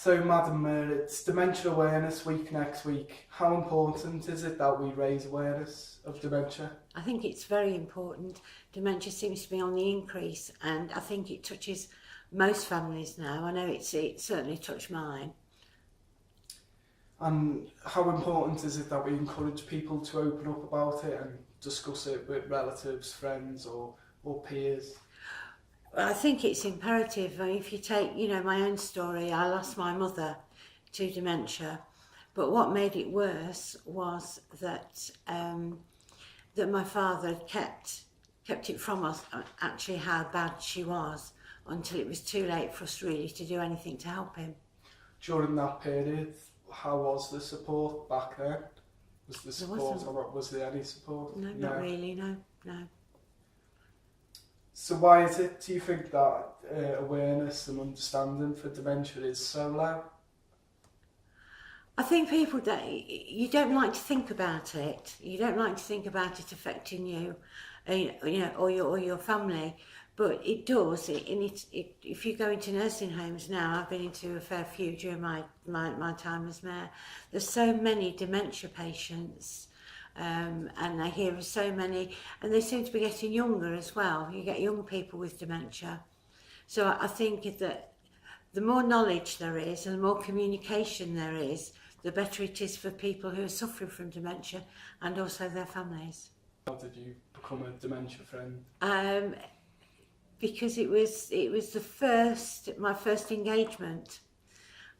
So, Madam Mayor, it's Dementia Awareness Week next week. How important is it that we raise awareness of dementia? I think it's very important. Dementia seems to be on the increase, and I think it touches most families now. I know it certainly touched mine. And how important is it that we encourage people to open up about it and discuss it with relatives, friends or peers? I think it's imperative. If you take, my own story, I lost my mother to dementia, but what made it worse was that that my father kept it from us, actually how bad she was, until it was too late for us really to do anything to help him. During that period, how was the support back then? Was the support, or was there any support? No, not really, no. So why is it, do you think, that awareness and understanding for dementia is so low? I think people you don't like to think about it. You don't like to think about it affecting you, or your family. But it does. If you go into nursing homes now, I've been into a fair few during my time as mayor. There's so many dementia patients. And I hear of so many, and they seem to be getting younger as well. You get young people with dementia. So I think that the more knowledge there is and the more communication there is, the better it is for people who are suffering from dementia and also their families. How did you become a dementia friend? Because it was my first engagement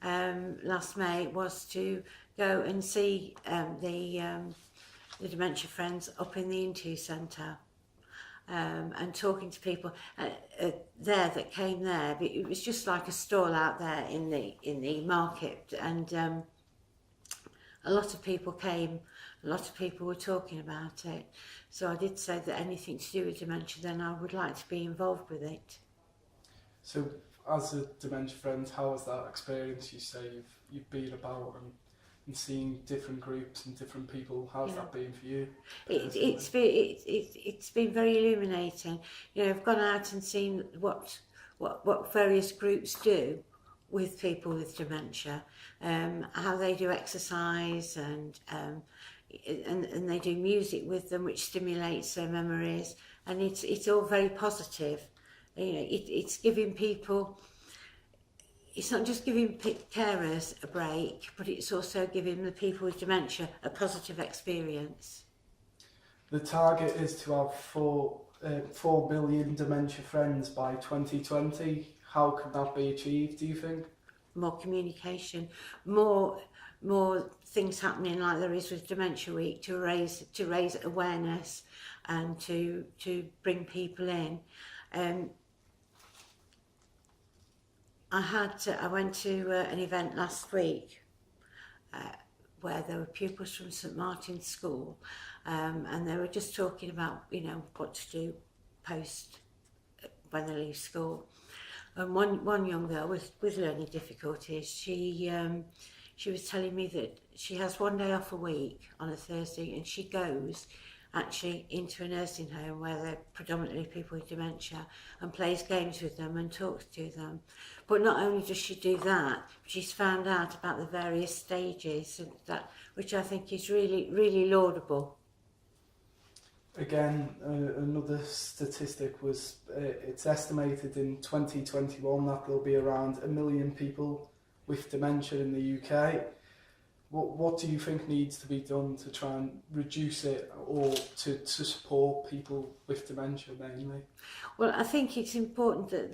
last May was to go and see the dementia friends up in the Into Centre, and talking to people there that came there. But it was just like a stall out there in the market, and a lot of people came. A lot of people were talking about it. So I did say that anything to do with dementia, then I would like to be involved with it. So, as a dementia friend, how was that experience? You say you've been about and seen different groups and different people. How's that been for you? It's been very illuminating. I've gone out and seen what various groups do with people with dementia, how they do exercise and they do music with them, which stimulates their memories, and it's all very positive. It's giving people. It's not just giving carers a break, but it's also giving the people with dementia a positive experience. The target is to have 4 million dementia friends by 2020. How can that be achieved, do you think? More communication, more things happening like there is with Dementia Week to raise awareness and to bring people in. I went to an event last week where there were pupils from St Martin's School, and they were just talking about what to do post when they leave school. And one young girl with learning difficulties, she was telling me that she has one day off a week on a Thursday, and she goes actually into a nursing home where they're predominantly people with dementia, and plays games with them and talks to them. But not only does she do that, she's found out about the various stages, which I think is really, really laudable. Again, another statistic was it's estimated in 2021 that there'll be around 1 million people with dementia in the UK. What do you think needs to be done to try and reduce it, or to support people with dementia mainly? Well, I think it's important that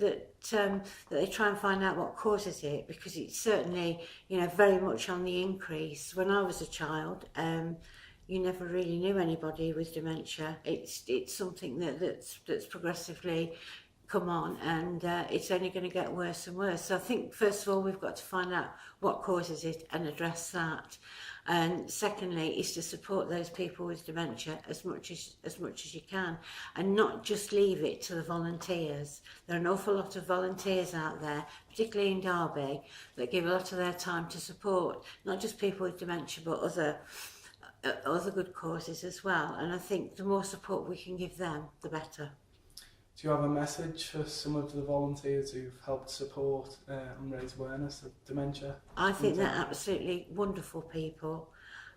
they try and find out what causes it, because it's certainly very much on the increase. When I was a child, you never really knew anybody with dementia. It's something that's progressively come on, and it's only going to get worse and worse. So I think first of all we've got to find out what causes it and address that, and secondly is to support those people with dementia as much as you can, and not just leave it to the volunteers. There are an awful lot of volunteers out there, particularly in Derby, that give a lot of their time to support not just people with dementia but other good causes as well, and I think the more support we can give them, the better. Do you have a message for some of the volunteers who've helped support and raise awareness of dementia? I think they're absolutely wonderful people.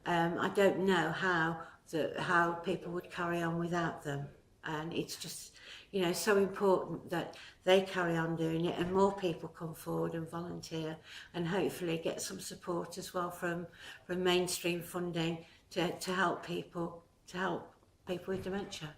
I don't know how people would carry on without them, and it's just, you know, so important that they carry on doing it and more people come forward and volunteer, and hopefully get some support as well from mainstream funding to help people with dementia.